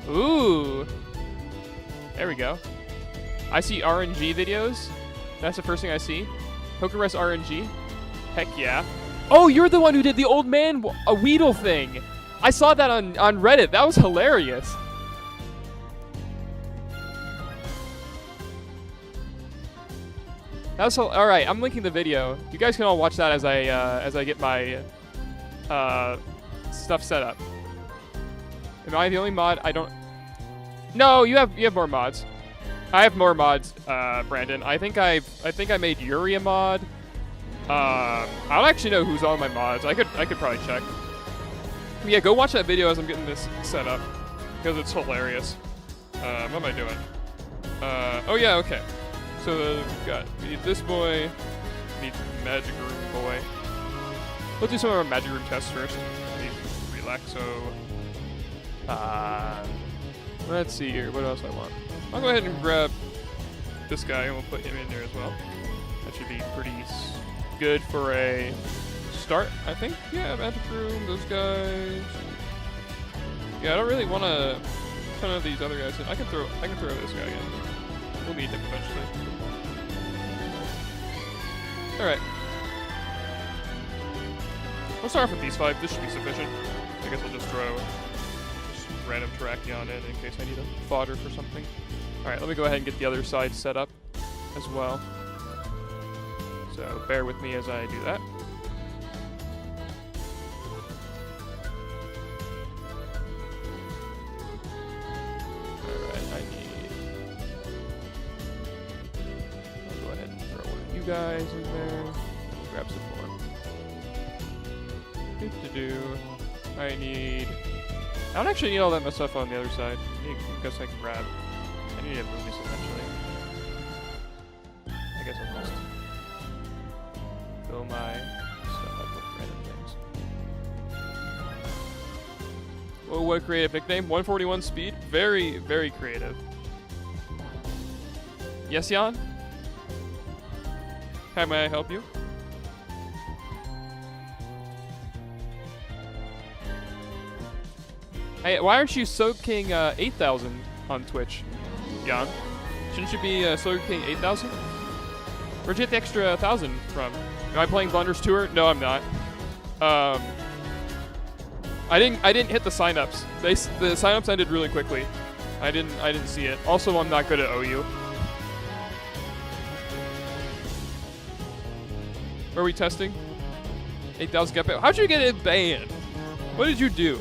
Ooh. There we go. I see RNG videos. That's the first thing I see. Pokerest RNG. Heck yeah. Oh, you're the one who did the old man a Weedle thing. I saw that on Reddit. That was hilarious. That was all right. I'm linking the video. You guys can all watch that as I get my stuff set up. Am I the only mod? I don't. No, you have more mods. I have more mods, Brandon. I think I made Yuri a mod. I don't actually know who's on my mods. I could probably check. Yeah, go watch that video as I'm getting this set up because it's hilarious. What am I doing? Oh yeah, okay. So we need this boy. We need Magic Room boy. Let's do some of our Magic Room tests first. We need Relaxo. Let's see here. What else I want? I'll go ahead and grab this guy and we'll put him in there as well. That should be pretty good for a start, I think. Yeah, Magic Room, those guys. Yeah, I don't really want a ton of these other guys in. I can throw this guy in. We'll need him eventually. Alright. We'll start off with these 5. This should be sufficient. I guess I'll just throw random Terrakion in case I need a fodder for something. Alright, let me go ahead and get the other side set up as well. So bear with me as I do that. Alright, I'll go ahead and throw one of you guys in there. Grab some more. I need... I don't actually need all that much stuff on the other side. I guess I can grab. I need to move this eventually. I guess I'll just fill my stuff up with random things. Whoa, what a creative nickname. 141 speed. Very, very creative. Yes, Jan? How may I help you? Hey, why aren't you Soak King 8000 on Twitch, Jan? Shouldn't you be Soak King 8000? Where'd you get the extra 1,000 from? Am I playing Blunder's Tour? No, I'm not. I didn't hit the signups. The signups ended really quickly. I didn't see it. Also, I'm not good at OU. Are we testing? 8,000 get banned. How'd you get it banned? What did you do?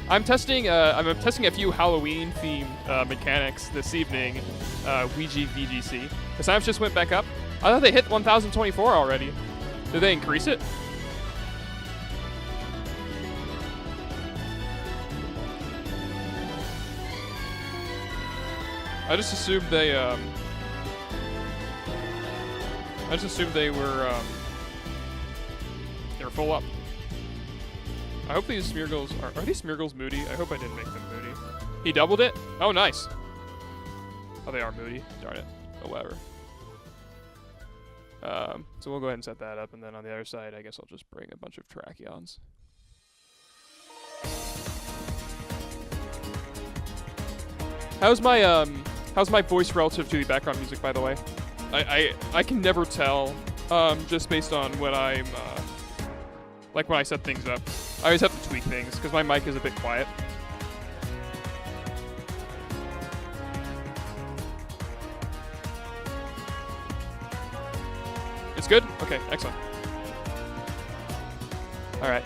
I'm testing a few Halloween themed mechanics this evening. Ouija VGC. The signups just went back up. I thought they hit 1,024 already. Did they increase it? I just assumed they were full up. I hope these Smeargles are these Smeargles moody? I hope I didn't make them moody. He doubled it? Oh, nice. Oh, they are moody. Darn it. Oh, whatever. So we'll go ahead and set that up, and then on the other side, I guess I'll just bring a bunch of Terrakions. How's my voice relative to the background music, by the way? I can never tell, just based on when I'm, like when I set things up. I always have to tweak things, because my mic is a bit quiet. It's good? Okay, excellent. Alright.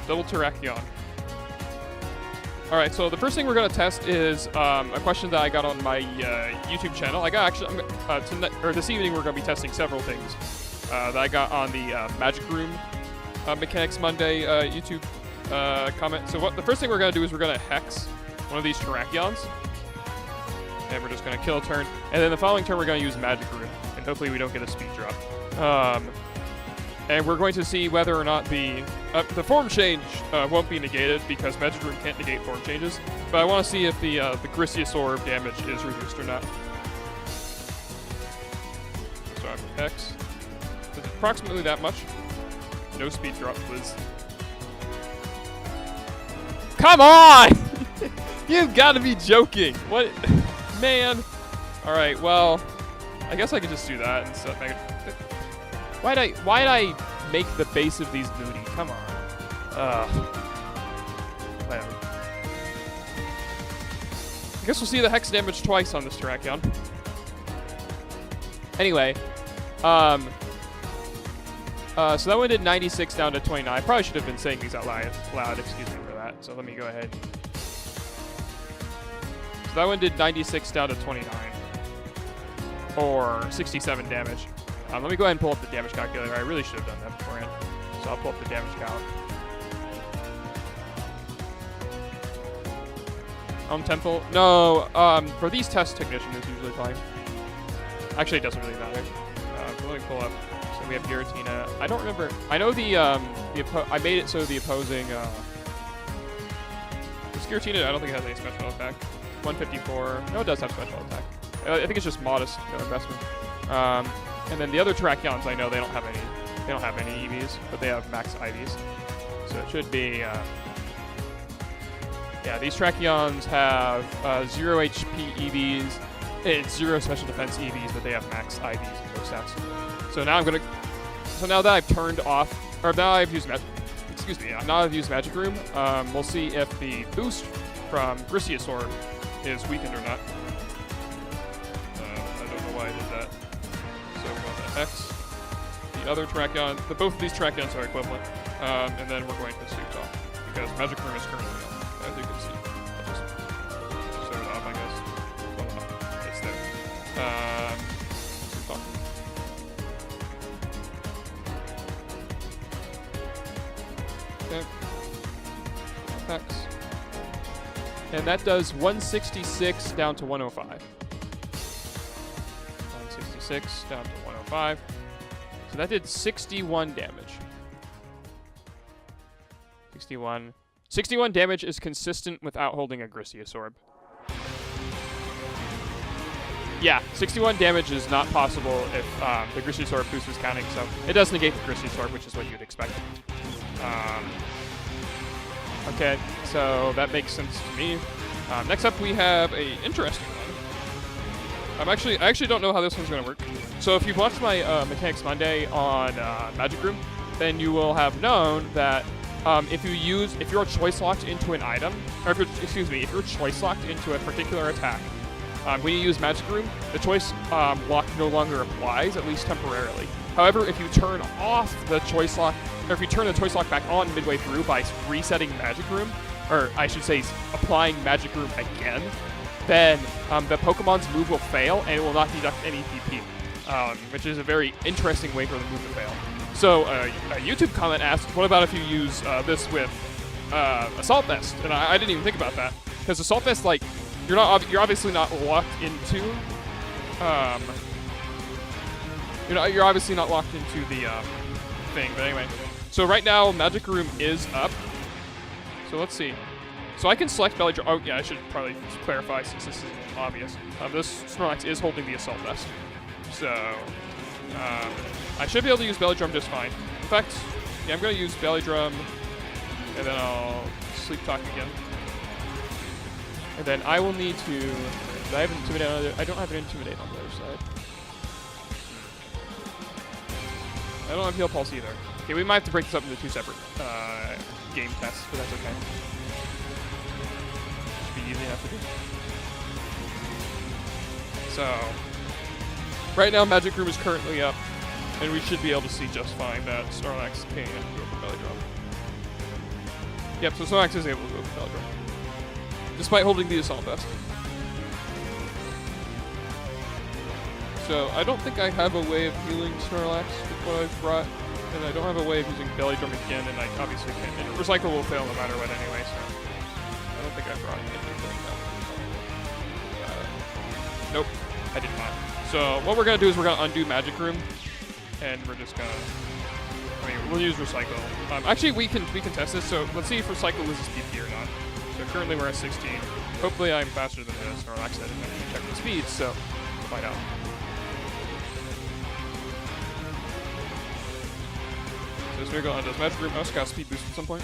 Double Terrakion. Alright, so the first thing we're going to test is a question that I got on my YouTube channel. I got actually, this evening we're going to be testing several things that I got on the Magic Room Mechanics Monday YouTube comment. So the first thing we're going to do is we're going to hex one of these Terrakions. And we're just going to kill a turn. And then the following turn we're going to use Magic Room. And hopefully we don't get a speed drop. And we're going to see whether or not the form change won't be negated because Magic Room can't negate form changes. But I want to see if the Griseous Orb damage is reduced or not. So I'm Hex. It's approximately that much. No speed drop, please. Come on! You've got to be joking. What? Man. All right, well, I guess I could just do that and stuff. Why'd I make the base of these booty? Come on. Whatever. I guess we'll see the hex damage twice on this Terrakion. Anyway, so that one did 96 down to 29. I probably should have been saying these out loud. Excuse me for that. So let me go ahead. So that one did 96 down to 29, or 67 damage. Let me go ahead and pull up the damage calculator. I really should have done that beforehand. So I'll pull up the damage count. Temple? No, for these test technician is usually fine. Actually, it doesn't really matter. So let me pull up. So we have Giratina. I don't remember. I know I made it so the opposing, this Giratina, I don't think it has any special attack. 154. No, it does have special attack. I think it's just modest investment. And then the other Terrakions, I know they don't have any EVs, but they have max IVs. So it should be, yeah, these Terrakions have 0 HP EVs, and 0 special defense EVs, but they have max IVs in those stats. So now now that I've turned off, or now I've used now I've used Magic Room, we'll see if the boost from Griseous Orb is weakened or not. I don't know why I did that. So we're going to X. The other Terrakion, both of these Terrakions are equivalent, and then we're going to sleep talk because Magic Room is currently on, as you can see. I'll just show it off, I guess. Well, no, it's there. Sleep talk. Okay. X. And that does 166 down to 105. 166 down to 105. So that did 61 damage. 61 damage is consistent without holding a Griseous Orb. Yeah, 61 damage is not possible if the Griseous Orb boost is counting, so it does negate the Griseous Orb, which is what you'd expect. Okay, so that makes sense to me. Next up, we have a interesting one. I actually don't know how this one's going to work. So if you've watched my Mechanics Monday on Magic Room, then you will have known that if you're choice locked into an item, or if you're choice locked into a particular attack, when you use Magic Room, the choice lock no longer applies, at least temporarily. However, if you turn off the choice lock, or if you turn the choice lock back on midway through by resetting Magic Room, or I should say applying Magic Room again, then the Pokemon's move will fail and it will not deduct any PP, which is a very interesting way for the move to fail. So a YouTube comment asked, what about if you use this with Assault Vest? And I didn't even think about that, because Assault Vest, like, you're obviously not locked into, you're obviously not locked into the thing, but anyway. So right now, Magic Room is up. So let's see. So I can select Belly Drum. Oh yeah, I should probably clarify since this is obvious. This Snorlax is holding the Assault Vest. So I should be able to use Belly Drum just fine. In fact, yeah, I'm going to use Belly Drum, and then I'll Sleep Talk again. And then I will need to. I have Intimidate on the other. I don't have an Intimidate on the other side. I don't have Heal Pulse either. Okay, we might have to break this up into 2 separate game tests, but that's okay. Should be easy enough to do. So, right now Magic Room is currently up, and we should be able to see just fine that Snorlax can go for Belly Drum. Yep, so Snorlax is able to go for Belly Drum, despite holding the Assault Vest. So I don't think I have a way of healing Snorlax with what I've brought, and I don't have a way of using Belly Drum again, and I obviously can't. And Recycle will fail no matter what anyway, so I don't think I brought anything down. Nope, I did not. So what we're going to do is we're going to undo Magic Room, and we're just going to, we'll use Recycle. Actually, we can test this, so let's see if Recycle loses PP or not. So currently we're at 16. Hopefully I'm faster than the Snorlax. I didn't actually check the speed, so we'll find out. So this Miracle does Magic Room. I also got a speed boost at some point.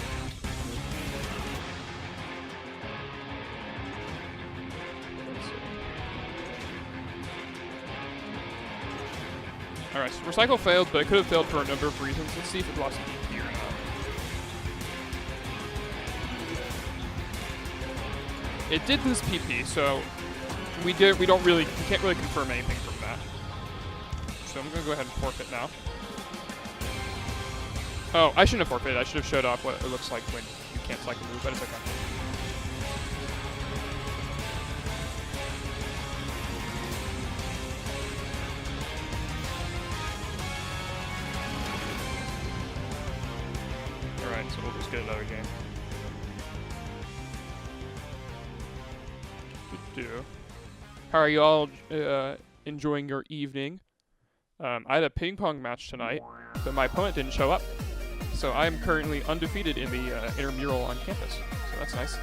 Alright, so recycle failed, but it could have failed for a number of reasons. Let's see if it lost PP or not. It did lose PP, so we can't really confirm anything from that. So I'm gonna go ahead and forfeit now. Oh, I shouldn't have forfeited. I should have showed off what it looks like when you can't select a move, but it's okay. Alright, so we'll just get another game. How are you all enjoying your evening? I had a ping pong match tonight, but my opponent didn't show up. So I am currently undefeated in the intramural on campus. So that's nice.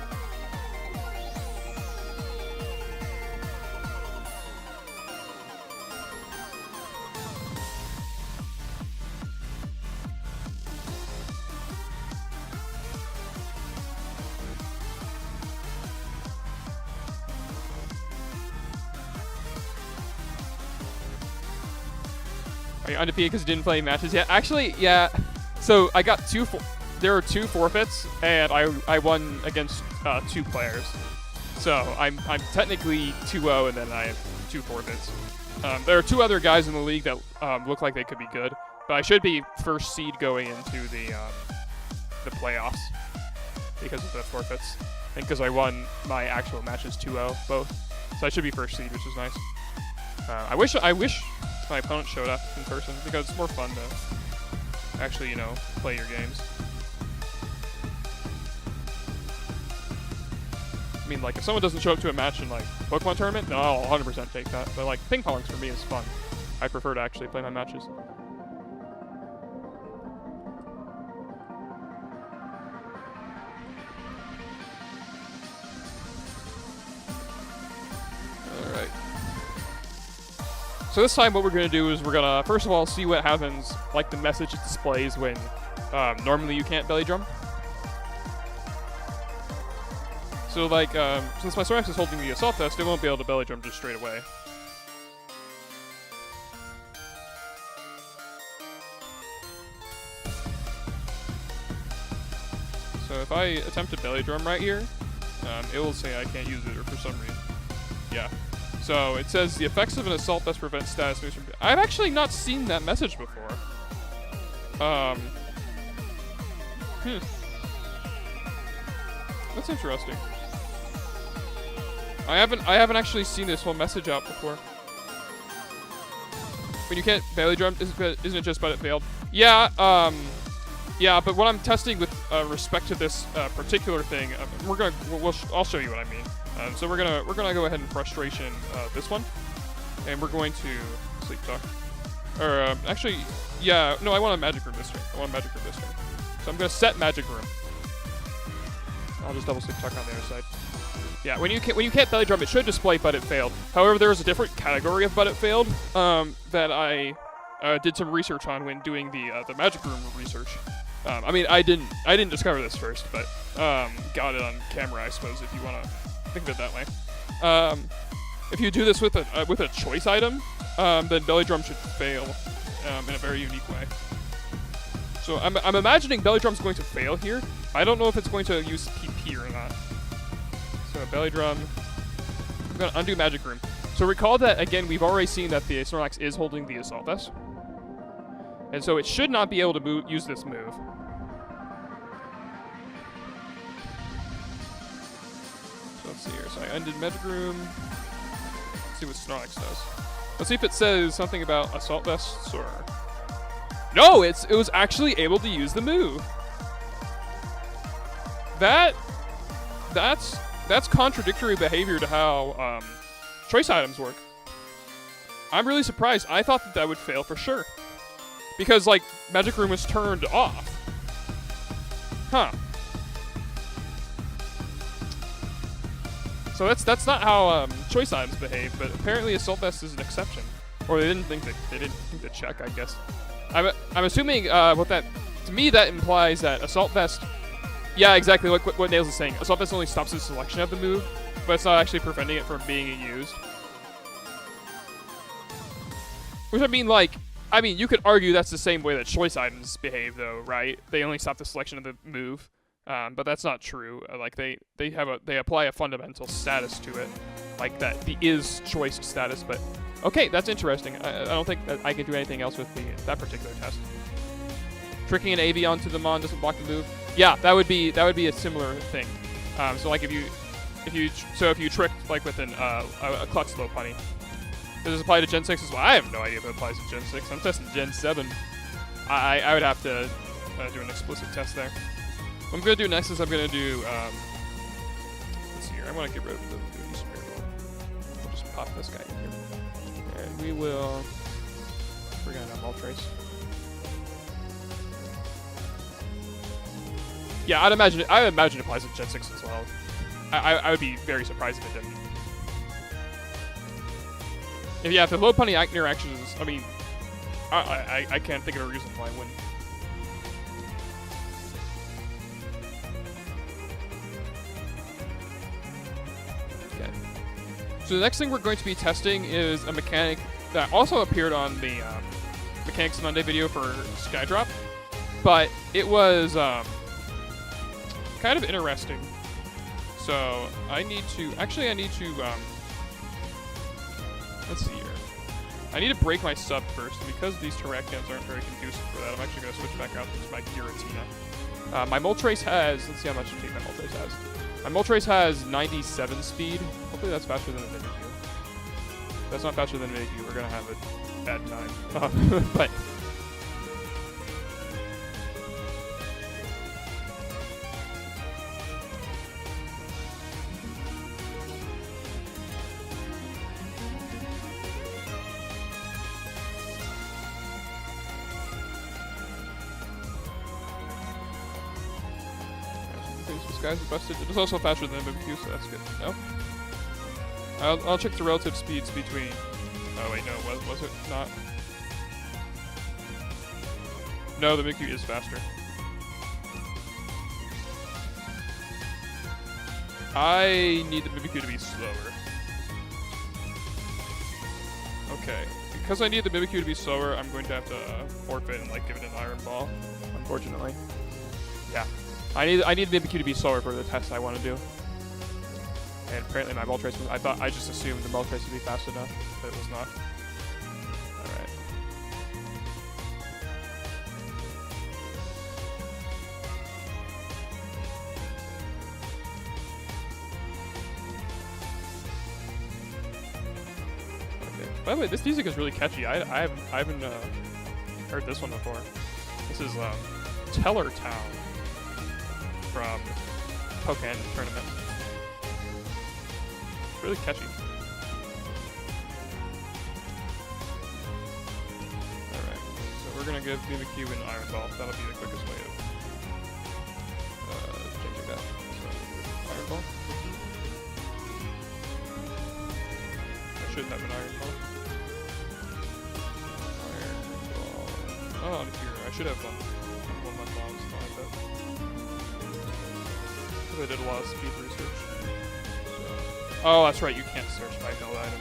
Are you undefeated because you didn't play matches yet? Actually, yeah. So I got there were 2 forfeits, and I won against 2 players. So I'm technically 2-0, and then I have 2 forfeits. There are 2 other guys in the league that look like they could be good, but I should be first seed going into the playoffs because of the forfeits, and because I won my actual matches 2-0 both. So I should be first seed, which is nice. I wish my opponent showed up in person because it's more fun to actually, play your games. I mean, like, if someone doesn't show up to a match in, like, Pokemon tournament, no, I'll 100% take that. But, like, ping pongs for me is fun. I prefer to actually play my matches. Alright. So this time what we're going to do is we're going to, first of all, see what happens, like the message it displays when normally you can't belly drum. So like, since my Snorlax is holding the Assault Vest, it won't be able to belly drum just straight away. So if I attempt to belly drum right here, it will say I can't use it or for some reason. Yeah. So it says the effects of an Assault Vest prevent status moves from... I've actually not seen that message before. That's interesting. I haven't actually seen this whole message out before. When you can't belly drum, isn't it just but it failed? Yeah, yeah, but what I'm testing with respect to this particular thing, I'll show you what I mean. So we're gonna go ahead and frustration this one, and we're going to sleep talk. Or actually, yeah, no, I want a magic room this turn. So I'm gonna set magic room. I'll just double sleep talk on the other side. Yeah, when you can't belly drum, it should display but it failed. However, there is a different category of but it failed that I did some research on when doing the magic room research. I mean, I didn't discover this first, but got it on camera, I suppose, if you want to think of it that way. If you do this with a choice item, then belly drum should fail in a very unique way. So I'm imagining belly drum's going to fail here. I don't know if it's going to use PP or not. So belly drum. I'm gonna undo magic room. So recall that again, we've already seen that the Snorlax is holding the Assault Vest, and so it should not be able to use this move. So let's see here. So I undid magic room. Let's see what Snorlax does. Let's see if it says something about Assault Vests or... No, it was actually able to use the move. That's contradictory behavior to how choice items work. I'm really surprised. I thought that would fail for sure, because like magic room was turned off. Huh. So that's not how choice items behave, but apparently Assault Vest is an exception, or they didn't think to check, I guess. I'm assuming to me that implies that Assault Vest. Yeah, exactly what Nails is saying. Assault Vest only stops the selection of the move, but it's not actually preventing it from being used. Which I mean, like, I mean, you could argue that's the same way that choice items behave, though, right? They only stop the selection of the move, but that's not true. Like they apply a fundamental status to it, like that the is choice status. But okay, that's interesting. I don't think that I can do anything else with that particular test. Tricking an AV onto the mon doesn't block the move. Yeah, that would be a similar thing. So like if you trick like with a clutch slow punny. Does this apply to Gen 6 as well? I have no idea if it applies to Gen 6. I'm testing Gen 7. I would have to do an explicit test there. What I'm going to do next is I'm going to do... let's see here. I want to get rid of the Gooey Spirit Roll. We'll just pop this guy in here. And we will... We're going to have Moltres. Yeah, I imagine it applies to Gen 6 as well. I would be very surprised if it didn't. If the low punny interactions, I mean, I can't think of a reason why I wouldn't. Okay. So the next thing we're going to be testing is a mechanic that also appeared on the Mechanics Monday video for Skydrop, but it was kind of interesting. So I need to let's see here. I need to break my sub first, and because these Terracans aren't very conducive for that, I'm actually going to switch back out to my Giratina. My Moltres has, let's see how much speed my Moltres has. My Moltres has 97 speed. Hopefully that's faster than the Mimikyu. If that's not faster than the Mimikyu, we're going to have a bad time. But guys are busted. It is also faster than the Mimikyu, so that's good to know. I'll check the relative speeds between... Oh wait, no, was it not? No, the Mimikyu is faster. I need the Mimikyu to be slower. Okay, because I need the Mimikyu to be slower, I'm going to have to forfeit and like give it an Iron Ball, unfortunately. Yeah. I need the Mimikyu to be slower for the test I want to do. And apparently my Moltres was... I just assumed the Moltres would be fast enough, but it was not. Alright. Okay. By the way, this music is really catchy. I haven't heard this one before. This is Teller Town from Pokken Tournament. Really catchy. Alright, so we're gonna give Mimikyu an Iron Ball. That'll be the quickest way of changing that. So, Iron Ball. I should have an Iron Ball. Iron Ball. Oh, here. I should have one of my bombs like that. I did a lot of speed research. So. Oh, that's right. You can't search by build item.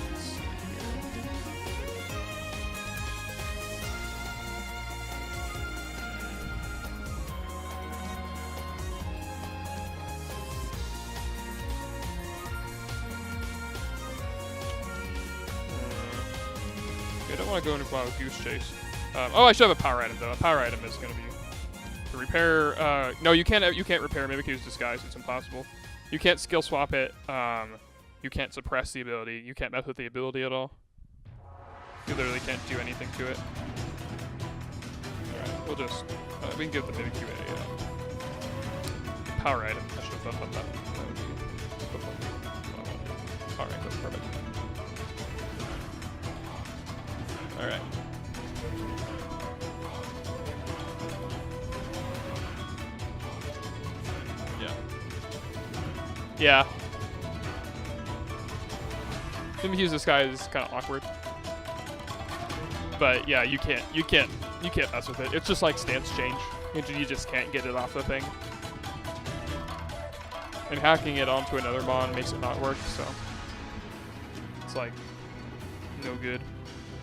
Let's see here. I don't want to go into wild goose chase. Oh, I should have a power item though. A power item is going to be to repair. No, you can't repair Mimikyu's disguise. It's impossible. You can't skill swap it. You can't suppress the ability. You can't mess with the ability at all. You literally can't do anything to it. All right, we'll just we can give the Mimikyu a power item. I should have done that. That would be all right. That's perfect. All right. Yeah. Mimikyu's disguise is kind of awkward. But yeah, you can't mess with it. It's just like stance change. You just can't get it off the thing. And hacking it onto another mon makes it not work, so. it's like no good.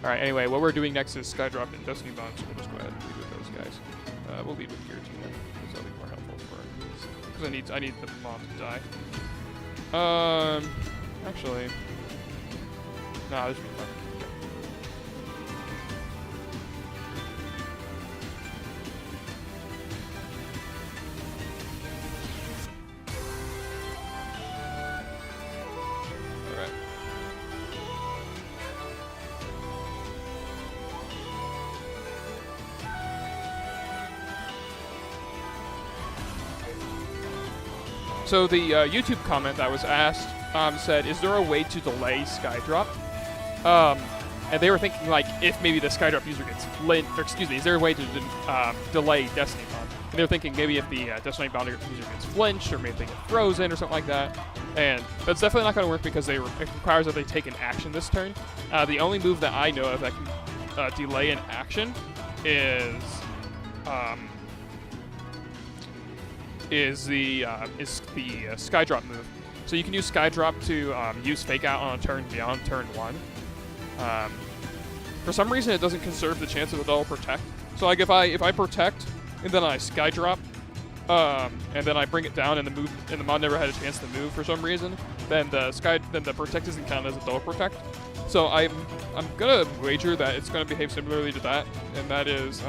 All right. Anyway, what we're doing next is Skydrop and Destiny Bond. So we'll just go ahead and lead with those guys. We'll lead with Giratina because that'll be more helpful for. Because I need the mod to die. Actually, nah, this should be fine. So the YouTube comment that was asked said, "Is there a way to delay Skydrop?" And they were thinking like, if maybe the Skydrop user gets is there a way to delay Destiny Bond? And they're thinking maybe if the Destiny Bond user gets flinched, or maybe they get frozen or something like that. And that's definitely not going to work because it requires that they take an action this turn. The only move that I know of that can delay an action is the Skydrop move. So you can use Skydrop to use Fake Out on a turn beyond turn 1. For some reason, it doesn't conserve the chance of a double protect. So like if I protect and then I Skydrop, and then I bring it down and the mod never had a chance to move for some reason, then the protect isn't counted as a double protect. So I'm gonna wager that it's gonna behave similarly to that, and that is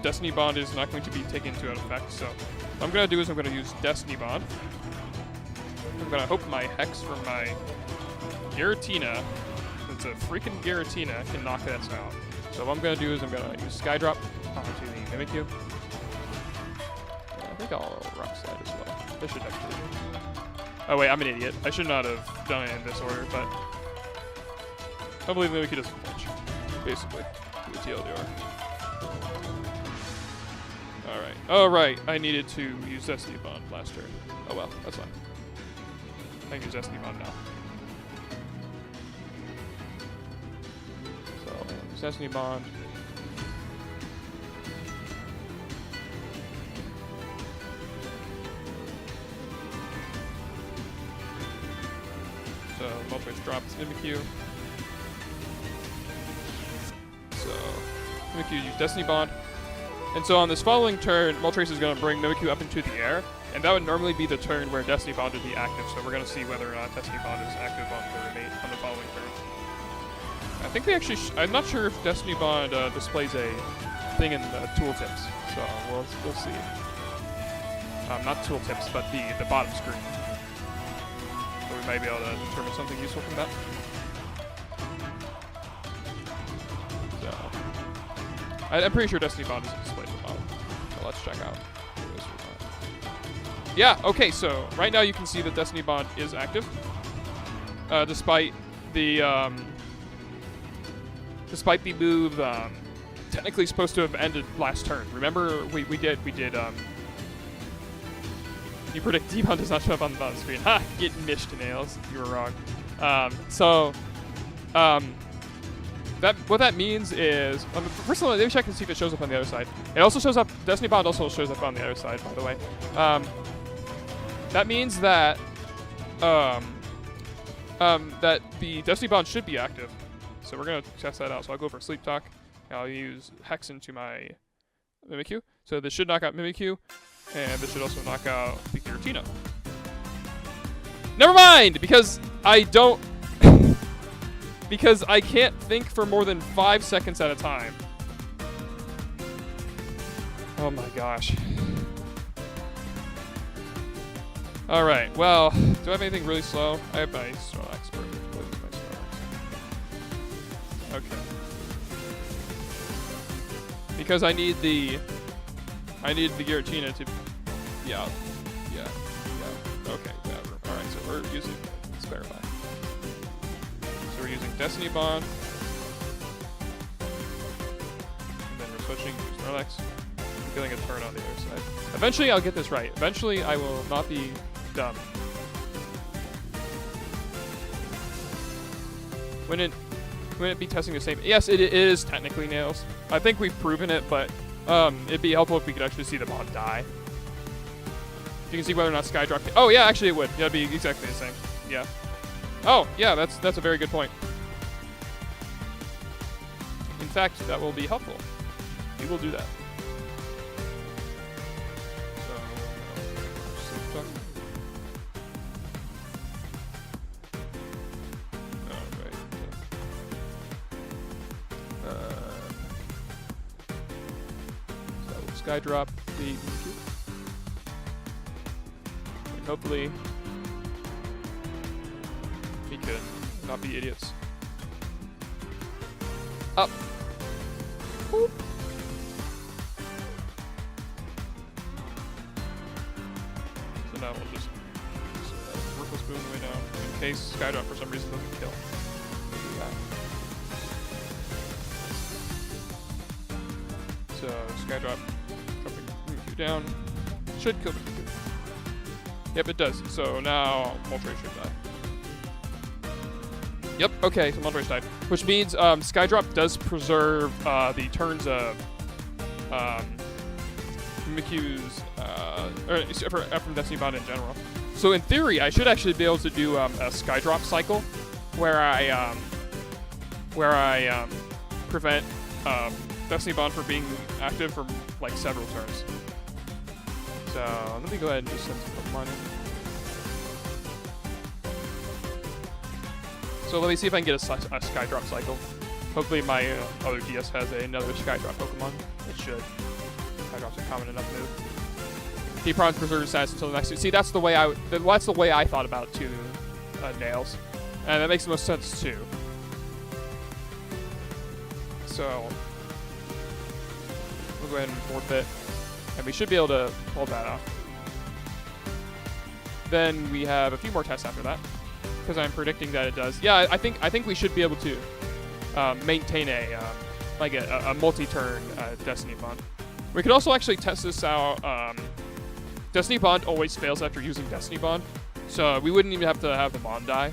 Destiny Bond is not going to be taken into effect. So what I'm gonna do is I'm gonna use Destiny Bond. I'm gonna hope my Hex from my Giratina, it's a freaking Giratina, can knock that out. So what I'm gonna do is I'm gonna use Skydrop onto the Mimikyu. I think I'll Rock Slide as well. This should actually. Oh wait, I'm an idiot. I should not have done it in this order, but I believe Mimikyu doesn't flinch. Basically, do a TLDR. Alright, I needed to use Destiny Bond last turn. Oh well, that's fine. I can use Destiny Bond now. So, use Destiny Bond. So, Moltres drops Mimikyu. So, Mimikyu use Destiny Bond. And so on this following turn, Moltres is going to bring Mimikyu up into the air, and that would normally be the turn where Destiny Bond would be active, so we're going to see whether or not Destiny Bond is active on the following turn. I think they actually, I'm not sure if Destiny Bond displays a thing in the tooltips, so we'll see. Not tooltips, but the bottom screen. So we might be able to determine something useful from that. I'm pretty sure Destiny Bond isn't displayed at the bottom. So let's check out. Yeah, okay, so right now you can see that Destiny Bond is active. Despite the move technically supposed to have ended last turn. Remember we did you predict D-Bond does not show up on the bottom screen. Ha! Get mished, Nails. You were wrong. What that means is, first of all, let me check and see if it shows up on the other side. It also shows up, Destiny Bond also shows up on the other side, by the way. That means that, that the Destiny Bond should be active. So we're going to test that out. So I'll go for Sleep Talk. I'll use Hex into my Mimikyu. So this should knock out Mimikyu, and this should also knock out the Giratina. Never mind, because I don't... because I can't think for more than 5 seconds at a time. Oh my gosh. Alright, well, do I have anything really slow? I have my Snorlax. Okay. Because I need the Giratina to be out. Yeah. Okay, whatever. Alright, so we're using Spare Life. So we're using Destiny Bond. And then we're switching to Snorlax. I'm killing a turn on the other side. Eventually I'll get this right. Eventually I will not be dumb. Wouldn't it be testing the same? Yes, it is technically Nails. I think we've proven it, but it'd be helpful if we could actually see the mod die. You can see whether or not Skydrop. Oh yeah, actually it would. Yeah, it'd be exactly the same. Yeah. Oh, yeah, that's a very good point. In fact, that will be helpful. We will do that. So, alright. So, sky drop the cube. And hopefully, we can not be idiots. Up. Boop. So now we'll just worthless boom way down in case Skydrop for some reason doesn't kill. We'll do that. So Skydrop dropping you down should kill the cube. Yep, it does. So now Moltres should die. Yep, okay, so Moltres died. Which means Skydrop does preserve the turns of Miku's, or from Destiny Bond in general. So in theory, I should actually be able to do a Skydrop cycle where I prevent Destiny Bond from being active for like several turns. So let me go ahead and just send some Pokemon in. So let me see if I can get a Skydrop cycle. Hopefully my other DS has another Skydrop Pokemon. It should. Skydrop's a common enough move. He promised preserve status until the next. See, that's the way I thought about it too, Nails, and that makes the most sense too. So we'll go ahead and forfeit, and we should be able to pull that off. Then we have a few more tests after that. Because I'm predicting that it does. Yeah, I think we should be able to maintain a multi-turn Destiny Bond. We could also actually test this out. Destiny Bond always fails after using Destiny Bond, so we wouldn't even have to have the Bond die.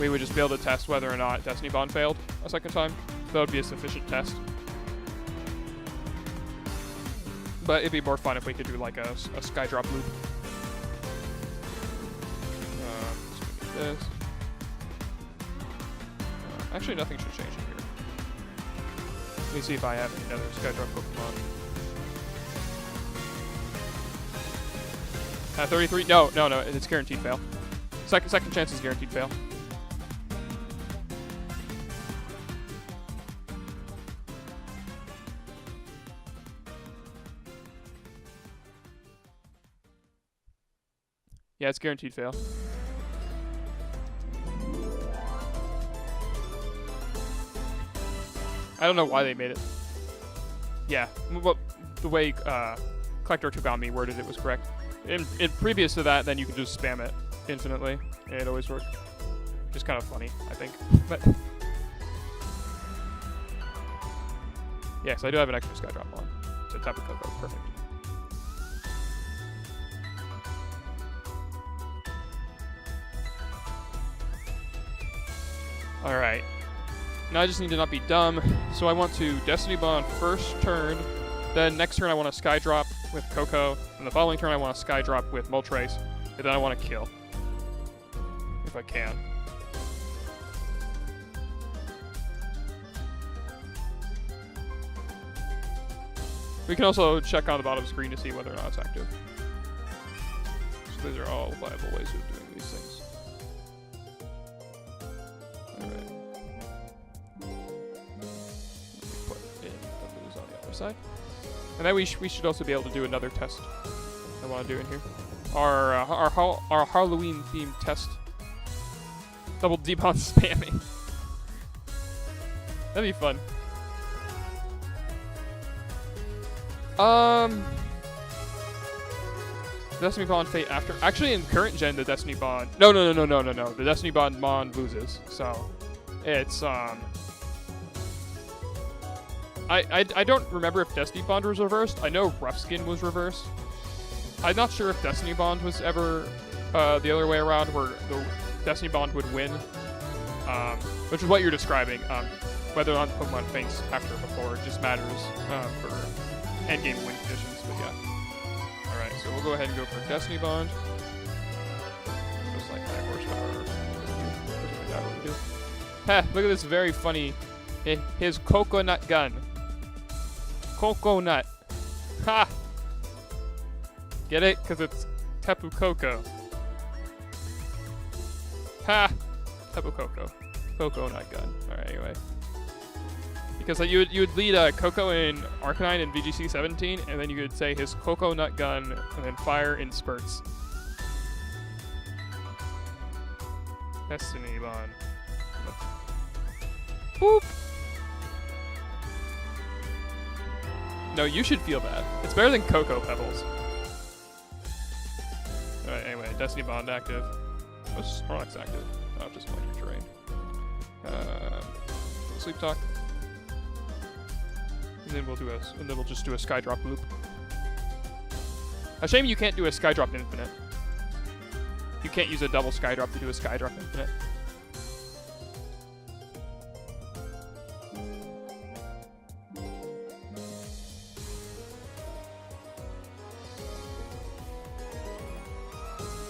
We would just be able to test whether or not Destiny Bond failed a second time. That would be a sufficient test. But it'd be more fun if we could do like a Skydrop loop. This. Actually, nothing should change in here. Let me see if I have another Skydrop Pokemon. 33? No, it's guaranteed fail. Second chance is guaranteed fail. Yeah, it's guaranteed fail. I don't know why they made it. Yeah, the way Collector Tugami worded it was correct. In previous to that, then you could just spam it infinitely, and it always worked. Which is kind of funny, I think. But yes, I do have an extra Skydrop on. So Tapu Koko, perfect. All right. Now I just need to not be dumb, so I want to Destiny Bond first turn, then next turn I want to Skydrop with Koko, and the following turn I want to Skydrop with Moltres, and then I want to kill. If I can. We can also check on the bottom screen to see whether or not it's active. So these are all viable ways of doing these things. Alright. Side. And then we should also be able to do another test I want to do in here. Our Halloween themed test. Double D-Bond spamming. That'd be fun. Destiny Bond Fate after. Actually, in current gen, the Destiny Bond. No. The Destiny Bond loses. So, it's I don't remember if Destiny Bond was reversed. I know Rough Skin was reversed. I'm not sure if Destiny Bond was ever the other way around, where the Destiny Bond would win, which is what you're describing. Whether or not the Pokemon faints after or before, it just matters for endgame win conditions. But yeah. All right, so we'll go ahead and go for Destiny Bond. horsepower. Ha! Look at this very funny. His coconut gun. Coconut. Ha! Get it? Because it's Tapu Koko. Ha! Tapu Koko. Coconut gun. Alright, anyway. Because like, you would lead Coco in Arcanine and VGC 17, and then you could say his coconut gun, and then fire in spurts. Destiny Bond. Boop! No, you should feel bad. It's better than Cocoa Pebbles. Alright, anyway, Destiny Bond active. What's Snorlax active? Oh, just electric terrain. Sleep Talk. And then we'll just do a Skydrop loop. A shame you can't do a Skydrop Infinite. You can't use a double Skydrop to do a Skydrop Infinite.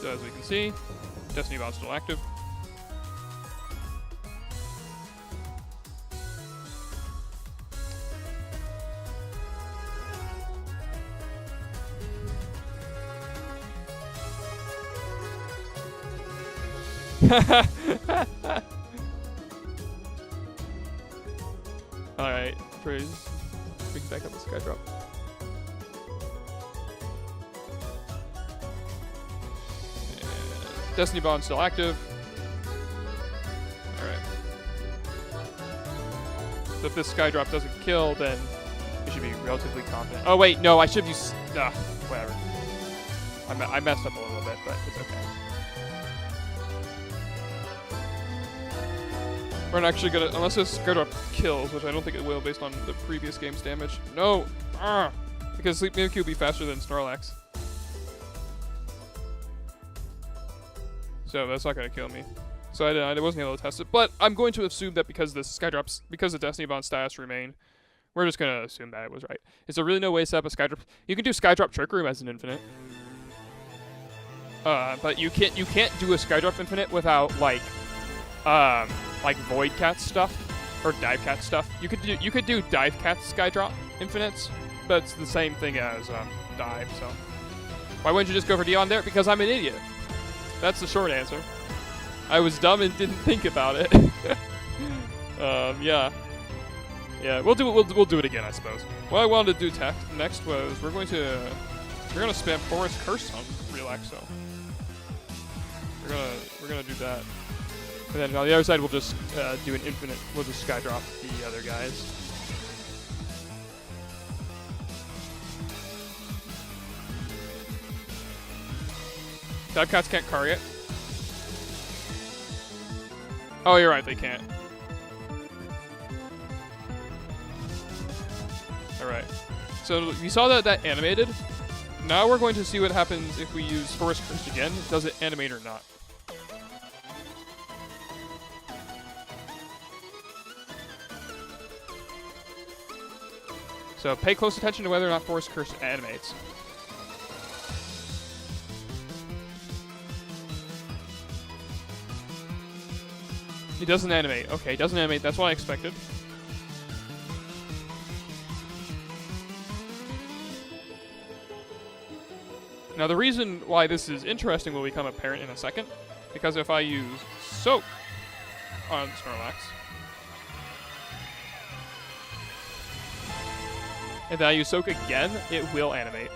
So as we can see, Destiny Bond's still active. Alright, praise. We can back up the Skydrop. Destiny Bond's still active. Alright. So if this Skydrop doesn't kill, then we should be relatively confident. Oh wait, no, I should have used... whatever. I messed up a little bit, but it's okay. We're not actually gonna... Unless this Skydrop kills, which I don't think it will based on the previous game's damage. No! Because Sleep Mimikyu will be faster than Snorlax. So that's not going to kill me. So I wasn't able to test it. But I'm going to assume that because the Destiny Bond status remain, we're just going to assume that it was right. Is there really no way to set up a Skydrop? You can do Skydrop Trick Room as an infinite. But you can't do a Skydrop infinite without like Void Cat stuff or Dive Cat stuff. You could do Dive Cat Skydrop infinites, but it's the same thing as Dive. So why wouldn't you just go for Dion there? Because I'm an idiot. That's the short answer. I was dumb and didn't think about it. Yeah. Yeah, we'll do it again, I suppose. What I wanted to do next was we're gonna spam Forest Curse on Relaxo. We're gonna do that. And then on the other side we'll just do an infinite. We'll just Skydrop the other guys. Dive Cats can't carry it. Oh, you're right, they can't. Alright. So you saw that animated. Now we're going to see what happens if we use Forest Curse again. Does it animate or not? So pay close attention to whether or not Forest Curse animates. It doesn't animate. Okay, it doesn't animate. That's what I expected. Now, the reason why this is interesting will become apparent in a second. Because if I use Soak on Snorlax, and then I use Soak again, it will animate.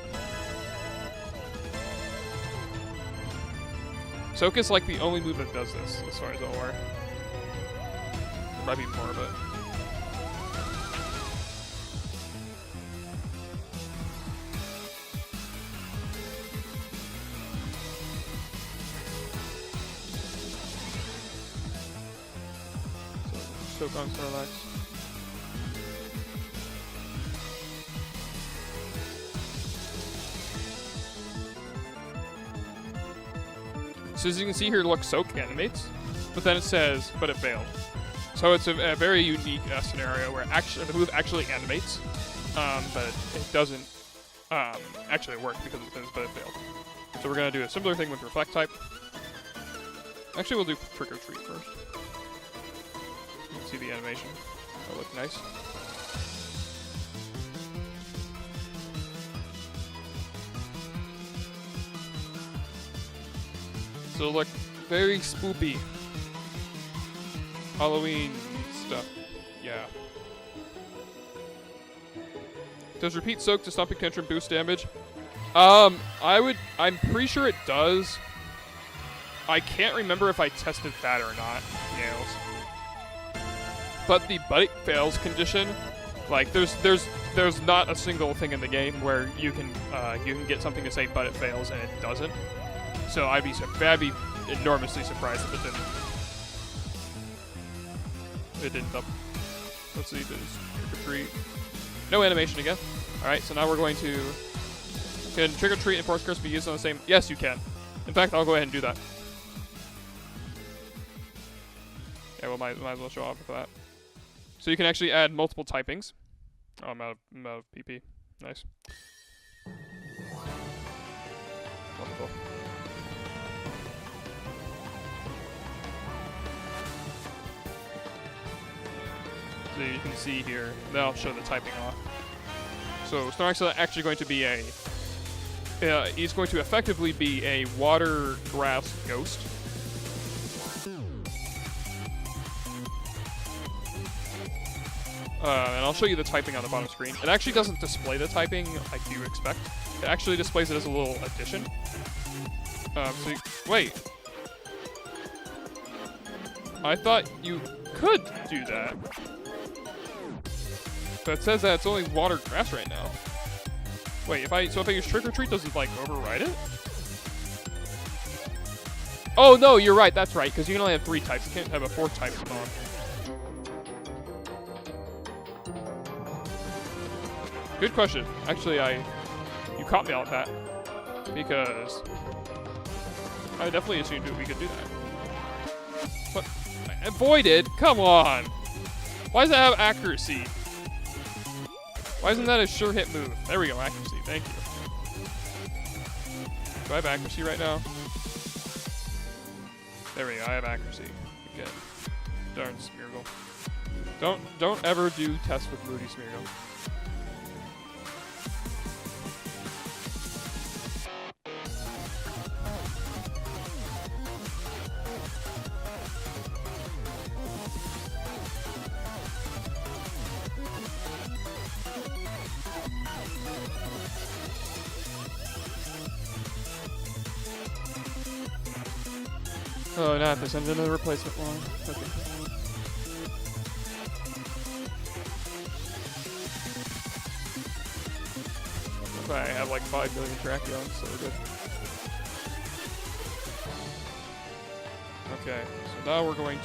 Soak is like the only move that does this, as far as I'm aware. There might be more, but... So, Soak on Snorlax. So as you can see here, look, Soak animates, but then it says, but it failed. So it's a very unique scenario where actually the move actually animates, but it doesn't actually work because it says, but it failed. So we're going to do a similar thing with Reflect type. Actually, we'll do trick or treat first. You can see the animation. That'll look nice. So it'll look very spoopy. Halloween stuff. Yeah. Does repeat soak to stomping tantrum boost damage? I'm pretty sure it does. I can't remember if I tested that or not, Nails. But the but it fails condition, like there's not a single thing in the game where you can get something to say but it fails and it doesn't. So I'd be enormously surprised if it didn't. It didn't. Let's see. There's trick or treat. No animation again. All right. So now we're going to. Can trick or treat and force curse be used on the same? Yes, you can. In fact, I'll go ahead and do that. Yeah, well, might as well show off for that. So you can actually add multiple typings. Oh, I'm out of PP. Nice. Wonderful. So you can see here, that'll show the typing off. So Snorlax is actually going to be he's going to effectively be a water grass ghost. And I'll show you the typing on the bottom screen. It actually doesn't display the typing like you expect. It actually displays it as a little addition. Wait. I thought you could do that. But it says that it's only water grass right now. Wait, if I use trick or treat, does it like override it? Oh no, you're right. That's right, because you can only have 3 types. You can't have a 4th type spawn. Good question. Actually, you caught me on that because I definitely assumed we could do that. But avoided? Come on. Why does that have accuracy? Why isn't that a sure hit move? There we go, accuracy. Thank you. Do I have accuracy right now? There we go. I have accuracy. Again. Darn Smeargle. Don't ever do tests with Moody Smeargle. Oh, not this. I'm doing a replacement one. Okay. I have like 5 million track young, so we're good. Okay, so now we're going to.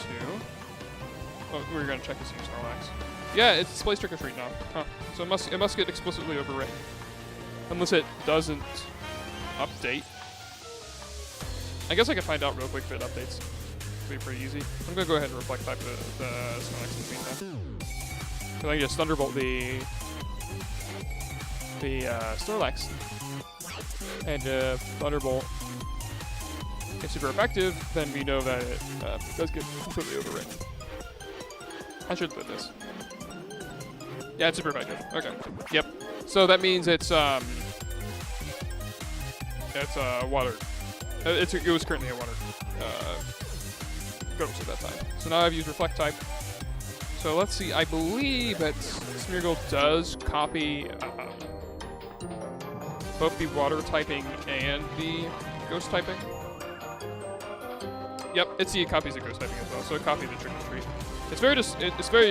Oh, we're going to check to see Snorlax. Yeah, it displays trick or treat now. Huh. So it must get explicitly overwritten, unless it doesn't update. I guess I could find out real quick if it updates. It'll be pretty easy. I'm gonna go ahead and reflect type the Snorlax in the meantime. So I can just Thunderbolt the Snorlax. And Thunderbolt is super effective, then we know that it does get completely overwritten. I should put this. Yeah, it's super effective. Okay. Yep. So that means it's water. It was currently a water ghost at that time. So now I've used reflect type. So let's see. I believe that Smeargle does copy both the water typing and the ghost typing. Yep, it's the copies the ghost typing as well. So it copied the trick or treat. It's very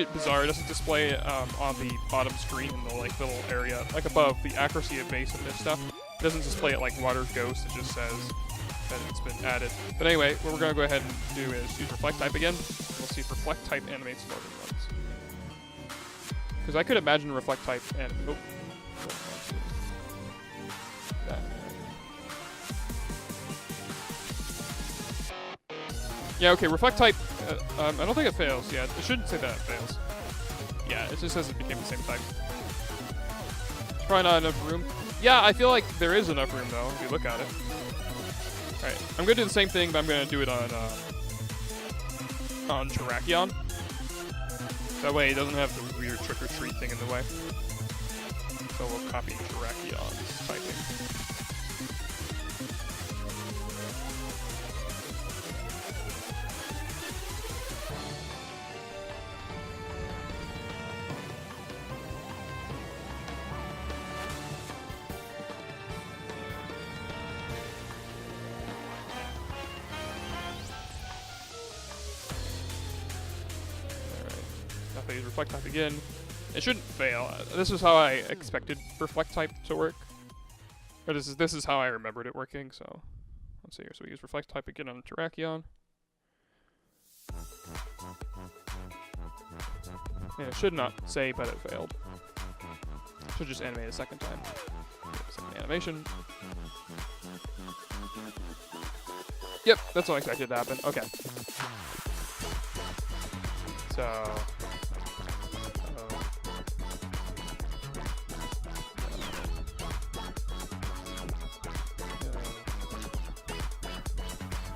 bizarre. It doesn't display it on the bottom screen in the like little area like above the accuracy of base and this stuff. It doesn't display it like water ghost. It just says that it's been added. But anyway, what we're going to go ahead and do is use reflect type again. We'll see if reflect type animates more than once. Because I could imagine reflect type and yeah, okay, reflect type, I don't think it fails. Yeah, it shouldn't say that it fails. Yeah, it just says it became the same type. There's probably not enough room. Yeah, I feel like there is enough room though, if you look at it. Alright, I'm gonna do the same thing, but I'm gonna do it on on Terrakion. That way it doesn't have the weird trick-or-treat thing in the way. So we'll copy Terrakion's typing. Reflect type again. It shouldn't fail. This is how I expected reflect type to work. Or this is how I remembered it working, so let's see here. So we use reflect type again on Terrakion. Yeah, it should not say, but it failed. Should just animate a second time. Second animation. Yep, that's what I expected to happen. Okay. So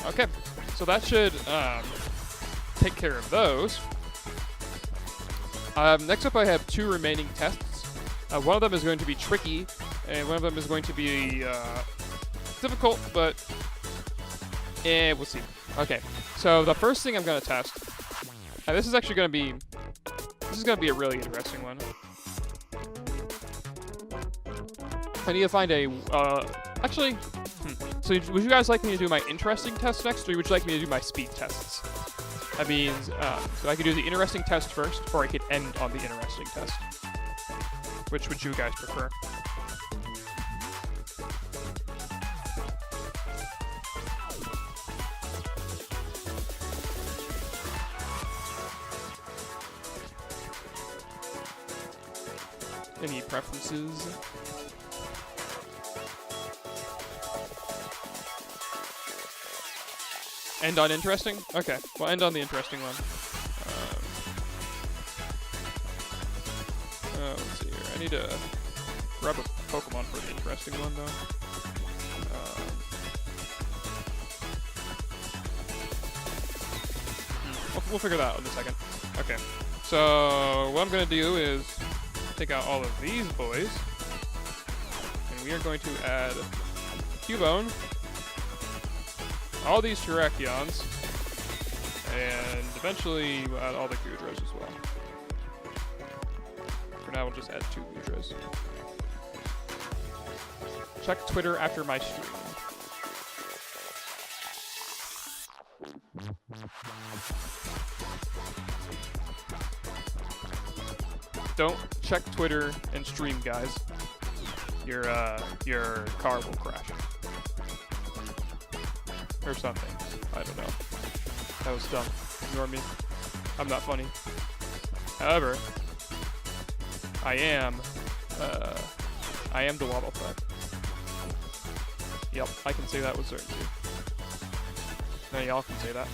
okay, so that should take care of those. Next up I have 2 remaining tests. One of them is going to be tricky, and one of them is going to be difficult, but we'll see. Okay, so the first thing I'm going to test, and this is actually going to be a really interesting one. I need to find a, actually, so would you guys like me to do my interesting test next, or would you like me to do my speed tests? That means, so I could do the interesting test first, or I could end on the interesting test. Which would you guys prefer? Any preferences? End on interesting? Okay, we'll end on the interesting one. Let's see here. I need to grab a Pokemon for the interesting one, though. We'll figure that out in a second. Okay, so what I'm going to do is take out all of these boys, and we are going to add Cubone, all these Terrakions, and eventually we'll add all the Gudras as well. For now, we'll just add 2 Gudras. Check Twitter after my stream. Don't check Twitter and stream, guys. Your car will crash. Or something. I don't know. That was dumb. Ignore me. I'm not funny. However, I am DaWoblefet. Yep, I can say that with certainty. Now y'all can say that.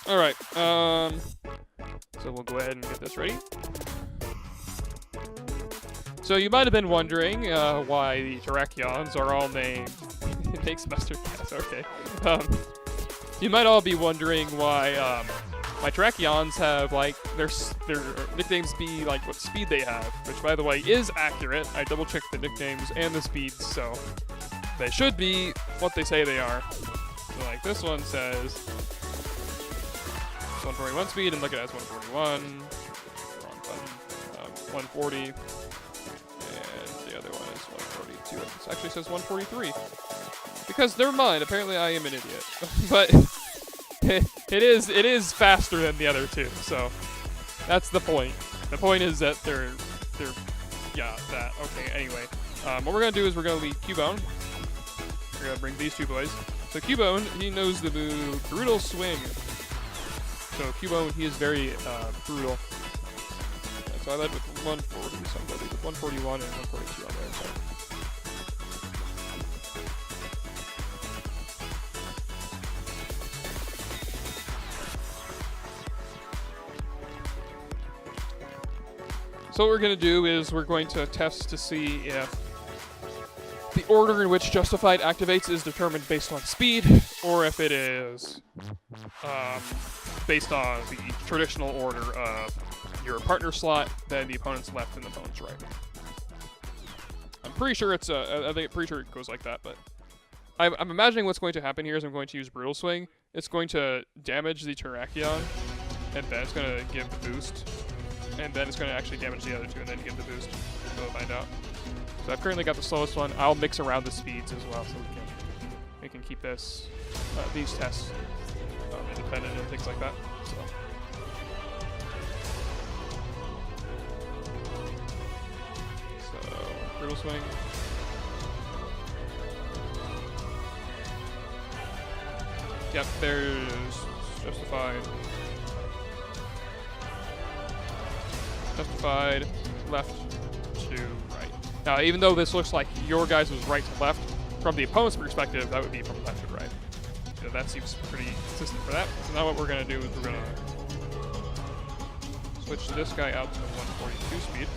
Alright, so we'll go ahead and get this ready. So you might have been wondering why the Terrakions are all named... It makes mustard gas, okay. You might all be wondering why my Terrakions have, like, their nicknames be, like, what speed they have. Which, by the way, is accurate. I double-checked the nicknames and the speeds, so they should be what they say they are. So, like, this one says... It's 141 speed, and look at it as 141. Wrong button. 140. And the other one is 142. It actually says 143. Because, never mind, apparently I am an idiot. But it is faster than the other two, so that's the point. The point is that they're yeah, that. Okay, anyway. What we're going to do is we're going to lead Cubone. We're going to bring these 2 boys. So Cubone, he knows the move Brutal Swing. So Cubone, he is very brutal. Yeah, so I led with 140, so I'm going to lead with 141 and 142 on there. So. So what we're going to do is we're going to test to see if the order in which Justified activates is determined based on speed, or if it is based on the traditional order of your partner slot, then the opponent's left and the opponent's right. I'm pretty sure it's pretty sure it goes like that, but I'm imagining what's going to happen here is I'm going to use Brutal Swing. It's going to damage the Terrakion, and then it's going to give the boost, and then it's going to actually damage the other two and then give the boost. So we'll find out. So I've currently got the slowest one. I'll mix around the speeds as well, so we can keep this these tests independent and things like that. So Brutal Swing. Yep, there's Justified. Justified, left to right. Now, even though this looks like your guys' was right to left, from the opponent's perspective, that would be from left to right. So that seems pretty consistent for that. So now what we're going to do is we're going to switch this guy out to 142 speed.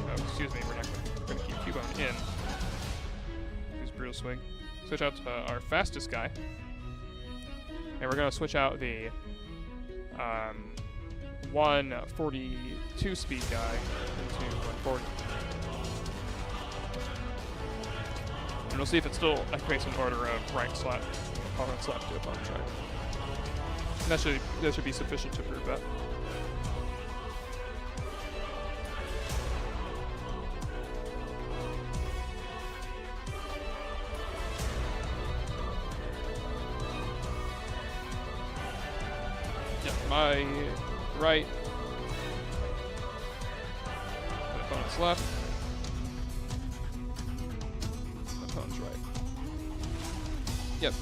Oh, excuse me, we're going to keep Cubone in. Use Brutal Swing. Switch out to our fastest guy. And we're going to switch out the 142 speed guy into 140. And we'll see if it still activates in order of right slot, opponent's left to opponent's right. And that should be sufficient to prove that. Yep, my right, the opponent's left. Yep,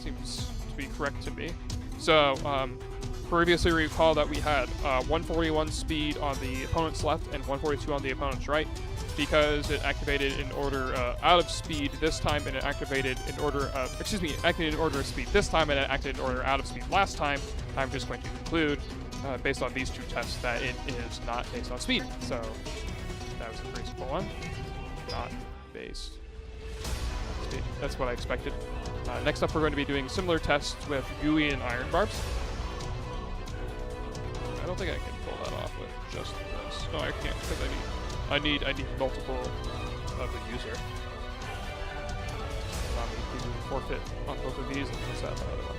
seems to be correct to me. So, previously recall that we had 141 speed on the opponent's left and 142 on the opponent's right. Because it activated in order out of speed this time, and it activated in order of, activated in order of speed this time, and it activated in order out of speed last time. I'm just going to conclude, based on these two tests, that it is not based on speed. So, that was a pretty simple one. Not based on speed. That's what I expected. Next up, we're going to be doing similar tests with Gooey and Iron Barbs. I don't think I can pull that off with just this. No, I can't, because I need multiple of the user. Allow me to forfeit on both of these and just that other one.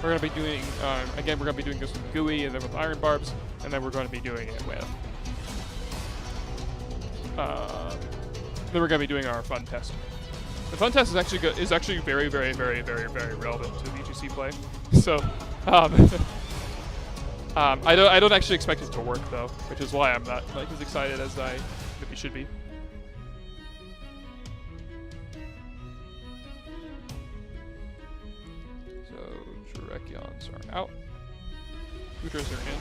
We're going to be doing, again, we're going to be doing this with Gooey and then with Iron Barbs, and then we're going to be doing it with, then we're going to be doing our fun test. The fun test is actually good. Is actually very, very, very, very, very relevant to VGC play. So, I don't actually expect it to work though, which is why I'm not like as excited as I maybe should be. So Terrakions are out. Hooters are in.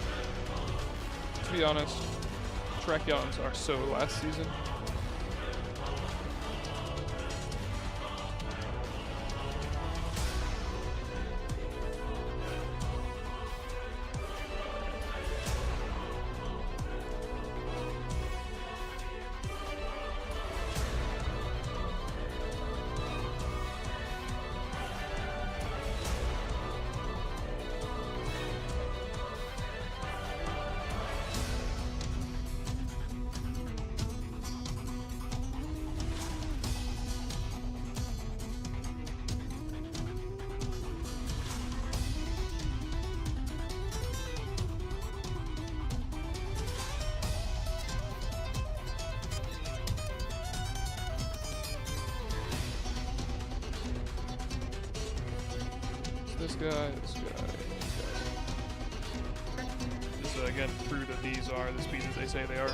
To be honest, Terrakions are so last season. This guy. This is again true that these are the speeds that they say they are.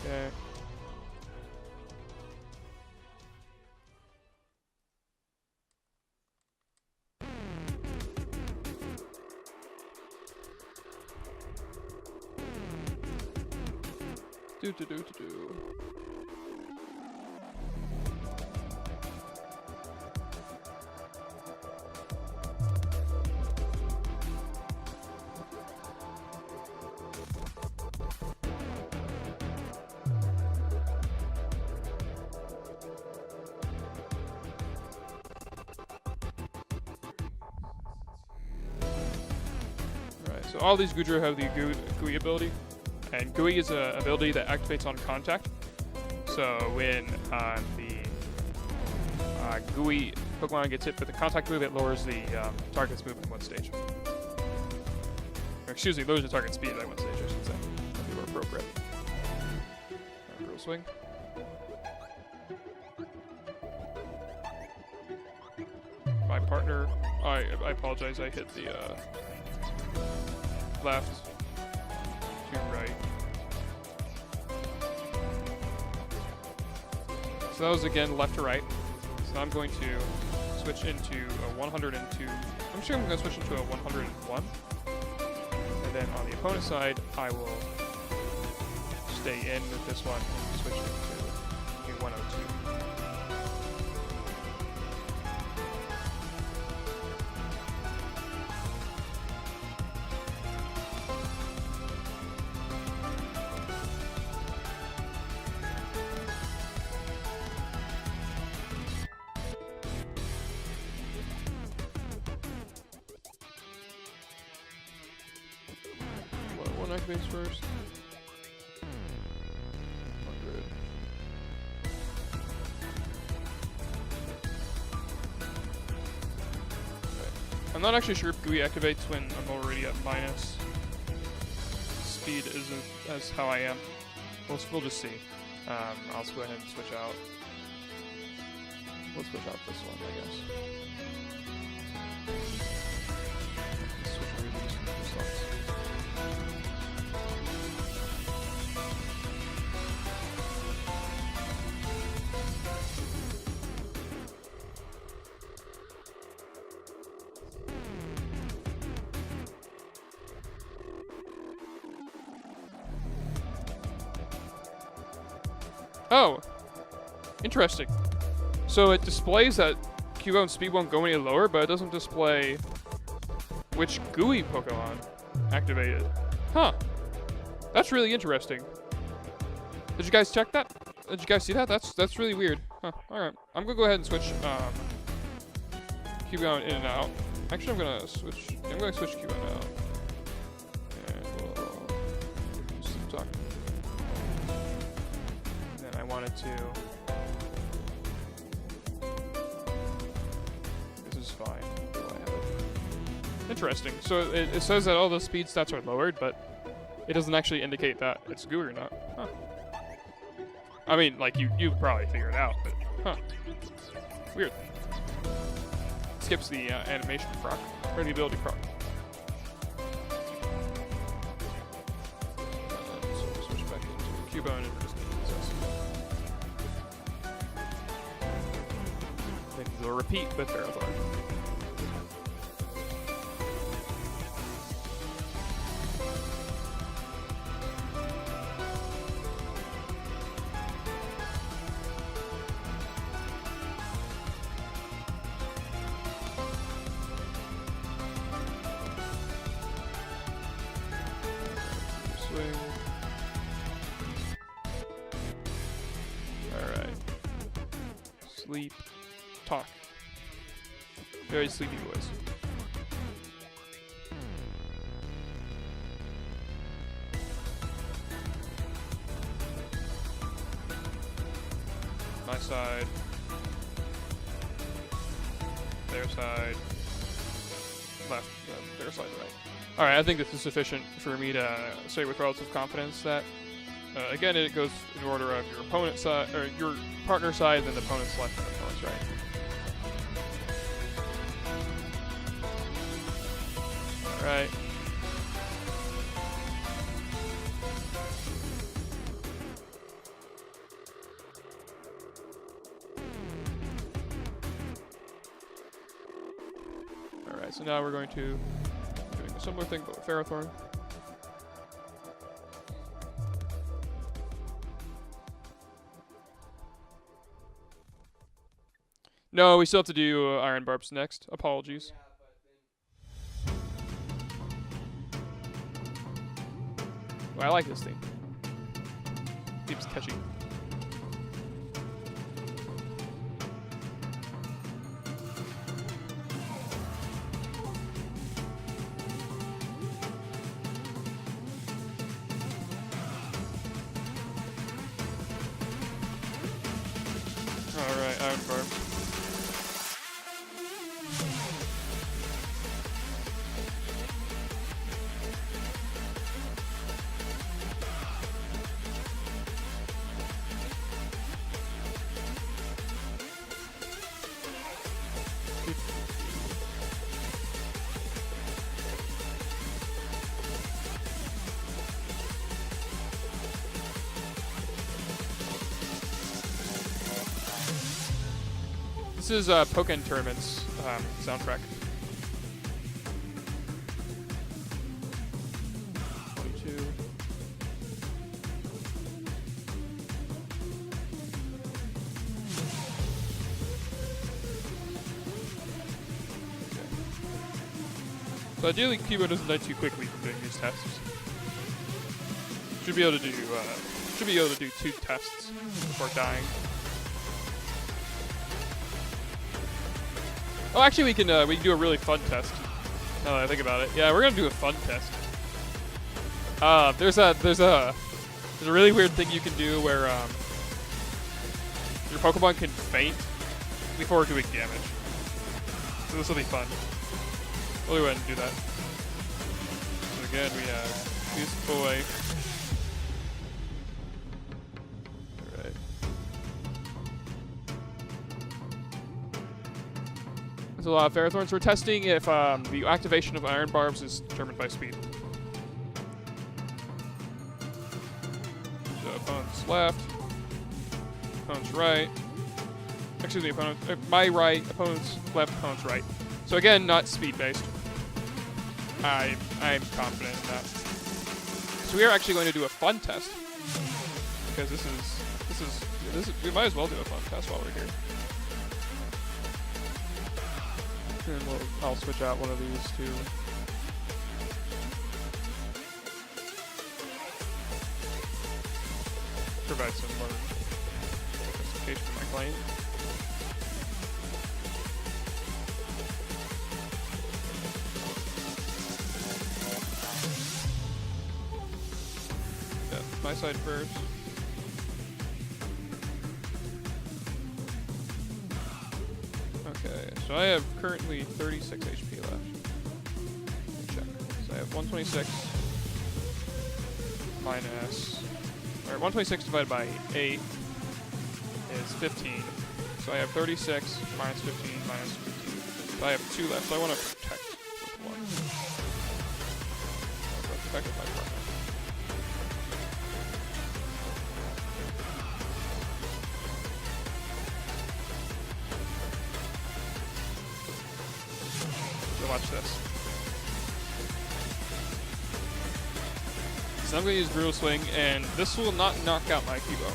Okay. Do. So all these Goodra have the Gooey ability, and Gooey is an ability that activates on contact. So when the Gooey Pokemon gets hit with a contact move, it lowers the target's movement 1 stage. Or, excuse me, lowers the target speed by 1 stage, I should say. That'd be more appropriate. Brutal swing. My partner, I apologize, I hit the left to right. So that was again left to right. So I'm going to switch into a 102. I'm sure I'm going to switch into a 101. And then on the opponent's side, I will stay in with this one and switch into a 102. Activates first. 100. Okay. I'm not actually sure if Gooey activates when I'm already at minus speed as how I am. We'll just see. I'll just go ahead and switch out. We'll switch out this one, I guess. Switch over these slots. Oh, interesting. So it displays that Cubone speed won't go any lower, but it doesn't display which Gooey Pokemon activated. Huh. That's really interesting. Did you guys check that? Did you guys see that? That's really weird. Huh. Alright. I'm gonna go ahead and switch Cubone in and out. Actually, I'm gonna switch Cubone out. And we'll do some talking. I wanted to. This is fine. I have it. Interesting. So it says that all the speed stats are lowered, but it doesn't actually indicate that it's Gooey or not. Huh. I mean, like you probably figure it out, but huh. Weird. Skips the animation proc or the ability proc. So switch back into Cubone and just a repeat with Ferrothorn. Swing. Alright. Sleep. Talk. Very sleepy voice. My side. Their side. Left. Their side, right. Alright, I think this is sufficient for me to say with relative confidence that, again, it goes in order of your opponent's side, or your partner's side, then the opponent's left and the opponent's right. Right. Alright, so now we're going to do a similar thing but with Ferrothorn. No, we still have to do Iron Barbs next. Apologies. Well, I like this thing. Seems catchy. Iron Barbs. This is Pokken Tournament's soundtrack. 22. Okay. So ideally, Kibo doesn't die too quickly from doing these tests. Should be able to do 2 tests before dying. Oh, actually, we can do a really fun test. Now that I think about it, yeah, we're gonna do a fun test. There's a really weird thing you can do where your Pokemon can faint before doing damage. So this will be fun. We'll go ahead and do that. So again, we have this boy. A lot of Ferrothorns. We're testing if the activation of Iron Barbs is determined by speed. So opponent's left, opponent's right. Excuse me, my right, opponent's left, opponent's right. So again, not speed based. I'm confident in that. So we are actually going to do a fun test because this is we might as well do a fun test while we're here. And I'll switch out one of these two. Provide some more justification for my claim. Yeah, my side first. Okay, so I have currently 36 HP left. Check. So I have 126 minus, or 126 divided by 8 is 15. So I have 36 minus 15 minus 15. So I have 2 left, so I want to protect with 1. I'll protect with my partner. Watch this. So I'm going to use Brutal Swing, and this will not knock out my Cubone.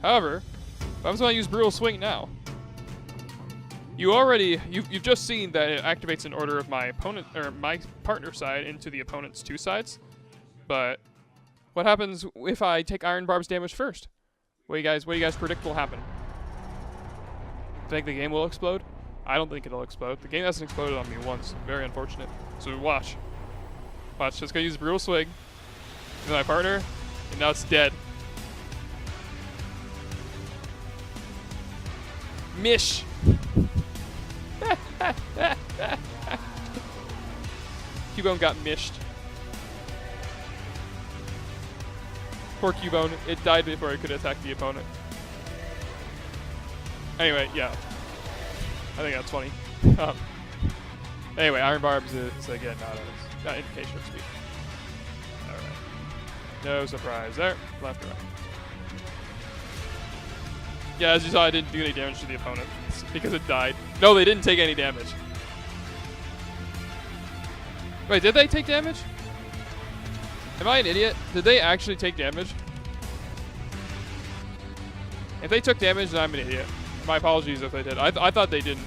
However, if I was going to use Brutal Swing now, you've just seen that it activates an order of my opponent or my partner side into the opponent's 2 sides. But what happens if I take Iron Barbs damage first? What do you guys predict will happen? Think the game will explode? I don't think it'll explode. The game hasn't exploded on me once. Very unfortunate. So watch. Watch. Just gonna use Brutal Swing. And my partner, and now it's dead. Mish. Cubone got mished. Poor Cubone, it died before it could attack the opponent. Anyway, yeah. I think that's funny. Anyway, Iron Barbs is again not indication of speed. Alright. No surprise there. Left or right. Yeah, as you saw, I didn't do any damage to the opponent because it died. No, they didn't take any damage. Wait, did they take damage? Am I an idiot? Did they actually take damage? If they took damage, then I'm an idiot. My apologies if they did. I thought they didn't.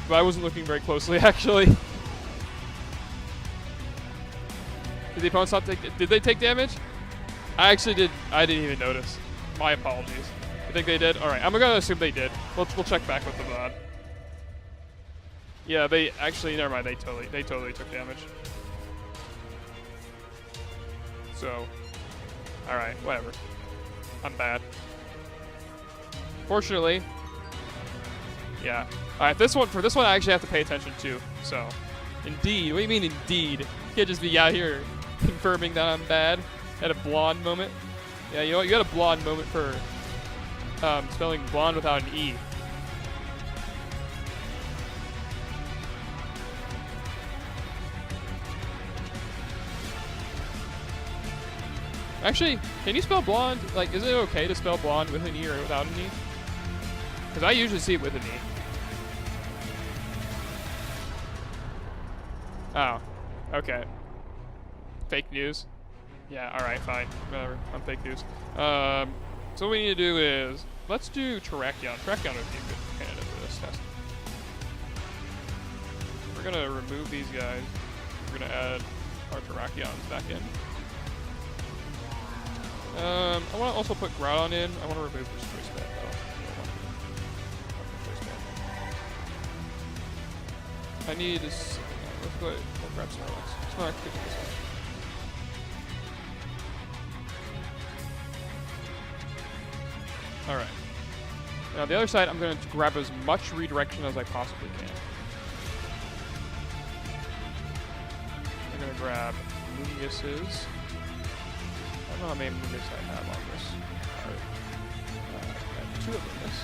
But I wasn't looking very closely, actually. Did the opponents not take... Did they take damage? I actually did. I didn't even notice. My apologies. You think they did? Alright, I'm gonna assume they did. We'll check back with the VOD. Yeah, they... Actually, never mind. They totally took damage. So, alright, whatever. I'm bad. Fortunately, yeah. Alright, for this one I actually have to pay attention to. So, indeed. What do you mean indeed? You can't just be out here confirming that I'm bad at a blonde moment. Yeah, you know what? You got a blonde moment for spelling blonde without an E. Actually, can you spell blonde? Like, is it okay to spell blonde with an E or without an E? Because I usually see it with an E. Oh, okay. Fake news? Yeah, alright, fine. Whatever. I'm fake news. So what we need to do is, let's do Terrakion. Terrakion would be a good candidate for this test. We're gonna remove these guys. We're gonna add our Terrakions back in. I want to also put Groudon in. I want to remove this choice band though. I need this. Let's go. We'll grab Snorlax. Snorlax, take this one. All right. Now the other side, I'm going to grab as much redirection as I possibly can. I'm going to grab Mungis's. I don't know how many Mungus I have on this card. I have 2 of Mungus.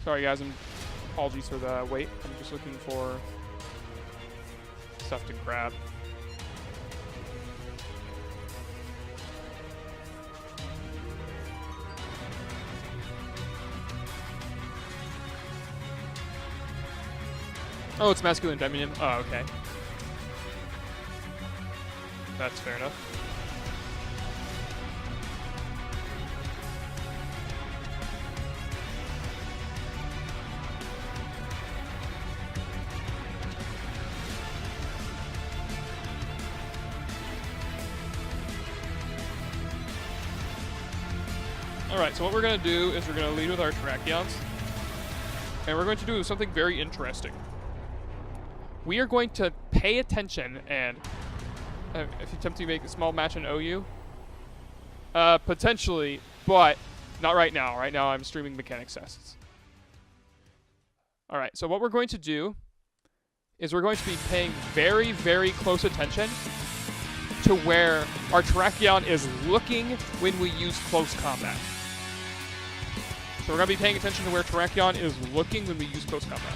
Sorry guys, apologies for the wait. I'm just looking for stuff to grab. Oh, it's masculine feminine. Oh, okay. That's fair enough. Alright, so what we're going to do is we're going to lead with our Terrakions. And we're going to do something very interesting. We are going to pay attention and... if you attempt to make a small match in OU? Potentially, but not right now. Right now I'm streaming mechanics tests. Alright, so what we're going to do is we're going to be paying very, very close attention to where our Terrakion is looking when we use close combat. So we're going to be paying attention to where Terrakion is looking when we use close combat.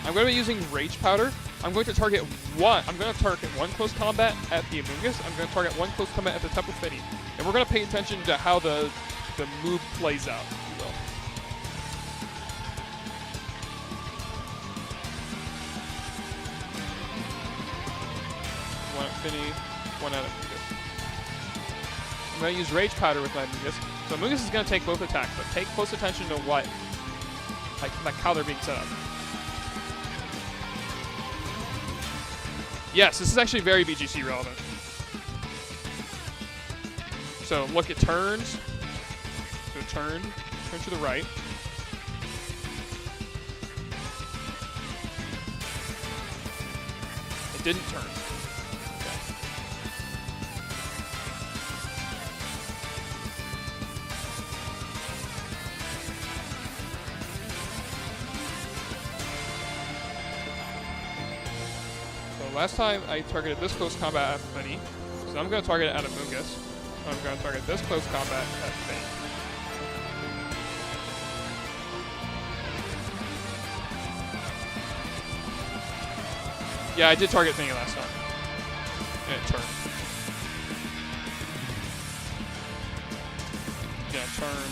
I'm going to be using Rage Powder. I'm going to target one close combat at the Amoonguss. I'm going to target one close combat at the Tapu Fini. And we're going to pay attention to how the move plays out, if you will. One at Fini, one at Amoonguss. I'm going to use Rage Powder with my Amoonguss. So Amoonguss is going to take both attacks, but take close attention to what, like how they're being set up. Yes, this is actually very BGC relevant. So look, it turns. So turn to the right. It didn't turn. Okay. So last time I targeted this close combat at Fini, so I'm going to target it at Amoonguss. I'm going to target this close combat at Fini. Yeah, I did target Fini last time. And it turned. Yeah, turn.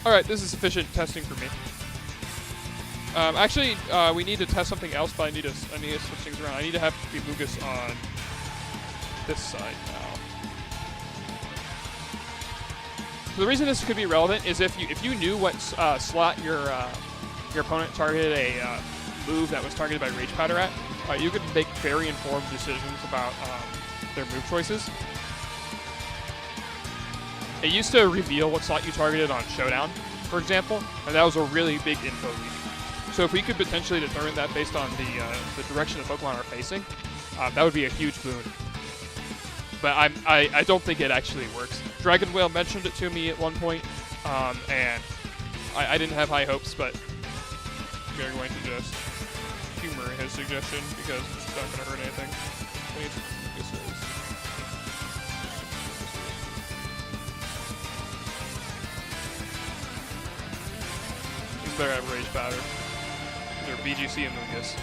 All right, this is sufficient testing for me. Actually, we need to test something else, but I need to switch things around. I need to have Lucas on this side now. So the reason this could be relevant is if you knew what slot your opponent targeted a move that was targeted by Rage Powder at, you could make very informed decisions about their move choices. It used to reveal what slot you targeted on Showdown, for example, and that was a really big info leak. So if we could potentially determine that based on the direction the Pokemon are facing, that would be a huge boon. But I don't think it actually works. Dragon Whale mentioned it to me at one point, and I didn't have high hopes, but we're going to just humor his suggestion because it's not going to hurt anything. He's better at Rage Powder. They're BGC and Lucas.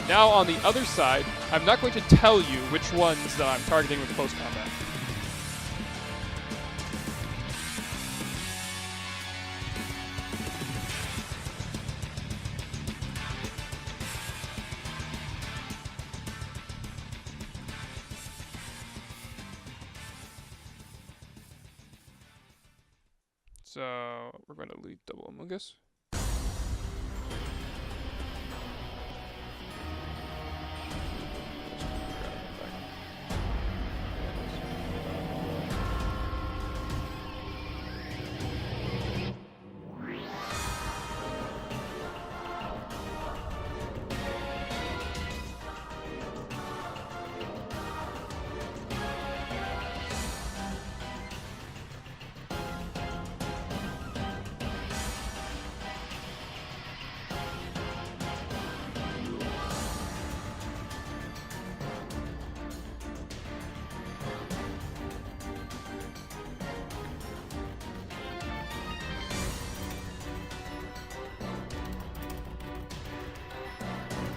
Now on the other side, I'm not going to tell you which ones that I'm targeting with close combat. So we're going to lead double Amogus.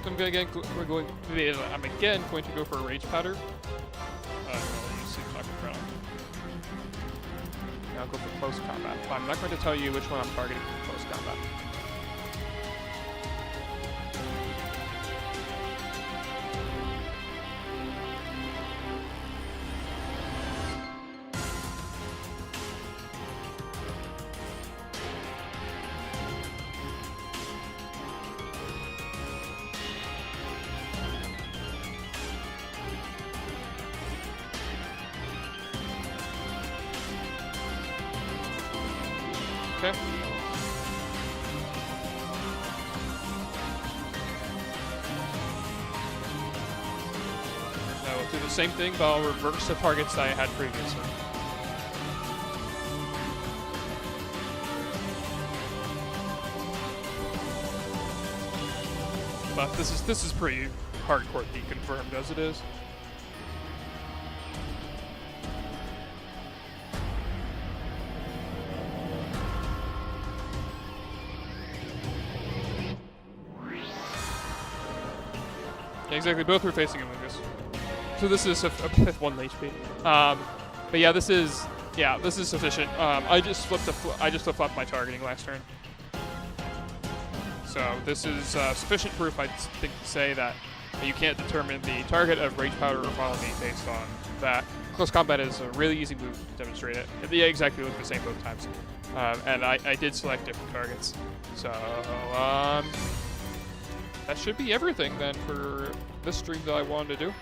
I'm again going to go for a Rage Powder. I'll go for close combat. But I'm not going to tell you which one I'm targeting for close combat. Okay. Now we'll do the same thing, but I'll reverse the targets that I had previously. But this is pretty hardcore deconfirmed as it is. Exactly, both were facing Amogus. So this is a 1 HP. But yeah, this is sufficient. I just flip-flopped my targeting last turn. So this is sufficient proof, I think, to say that you can't determine the target of Rage Powder or Follow Me based on that. Close combat is a really easy move to demonstrate it. Yeah, exactly, look the same both times. And I did select different targets. So that should be everything then for this stream that I wanted to do.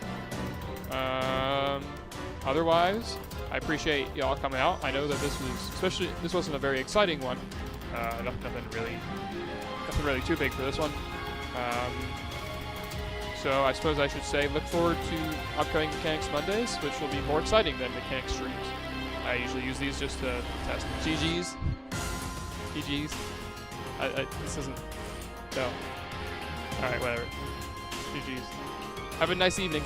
Otherwise, I appreciate y'all coming out. I know that this wasn't a very exciting one. Nothing really too big for this one. So I suppose I should say look forward to upcoming Mechanics Mondays, which will be more exciting than Mechanics streams. I usually use these just to test GGs. This isn't... No. Alright, whatever. GG's. Have a nice evening.